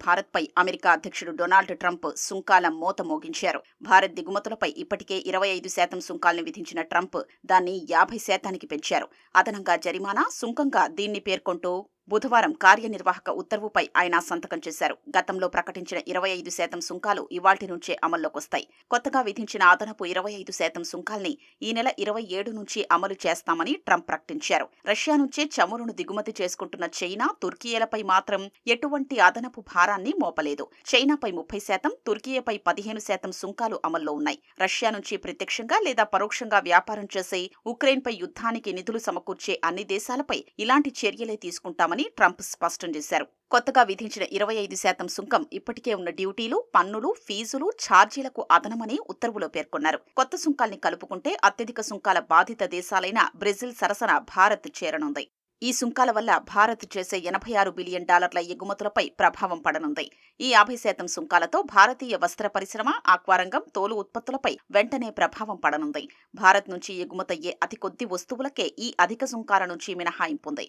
భారత్పై అమెరికా అధ్యక్షుడు Donald Trump సుంకాల మోత మోగించారు. భారత్ దిగుమతులపై ఇప్పటికే 25% సుంకాలను విధించిన ట్రంప్ దాన్ని 50%కి పెంచారు. అదనంగా జరిమానా, సుంకంగా దీన్ని పేర్కొంటూ బుధవారం కార్యనిర్వాహక ఉత్తర్వుపై ఆయన సంతకం చేశారు. గతంలో ప్రకటించిన 25% సుంకాలు ఇవాల్టి నుంచే అమల్లోకొస్తాయి. కొత్తగా విధించిన అదనపు 25% సుంకాల్ని ఈ నెల 27 నుంచి అమలు చేస్తామని ట్రంప్ ప్రకటించారు. రష్యా నుంచే చమురును దిగుమతి చేసుకుంటున్న చైనా, తుర్కీలపై మాత్రం ఎటువంటి అదనపు భారాన్ని మోపలేదు. చైనాపై 30%, తుర్కీపై 15% సుంకాలు అమల్లో ఉన్నాయి. రష్యా నుంచి ప్రత్యక్షంగా లేదా పరోక్షంగా వ్యాపారం చేసే, ఉక్రెయిన్పై యుద్ధానికి నిధులు సమకూర్చే అన్ని దేశాలపై ఇలాంటి చర్యలే తీసుకుంటామని ట్రంప్ స్పష్టం చేశారు. కొత్తగా విధించిన 25% సుంకం ఇప్పటికే ఉన్న డ్యూటీలు, పన్నులు, ఫీజులు, ఛార్జీలకు అదనమని ఉత్తర్వులో పేర్కొన్నారు. కొత్త సుంకాల్ని కలుపుకుంటే అత్యధిక సుంకాల బాధిత దేశాలైన బ్రెజిల్ సరసన భారత్ చేరనుంది. ఈ సుంకాల వల్ల భారత్ చేసే $86 బిలియన్ ఎగుమతులపై ప్రభావం పడనుంది. ఈ 50% సుంకాలతో భారతీయ వస్త్ర పరిశ్రమ, ఆక్వారంగం, తోలు ఉత్పత్తులపై వెంటనే ప్రభావం పడనుంది. భారత్ నుంచి ఎగుమతయ్యే అతి కొద్ది వస్తువులకే ఈ అధిక సుంకాల నుంచి మినహాయింపుంది.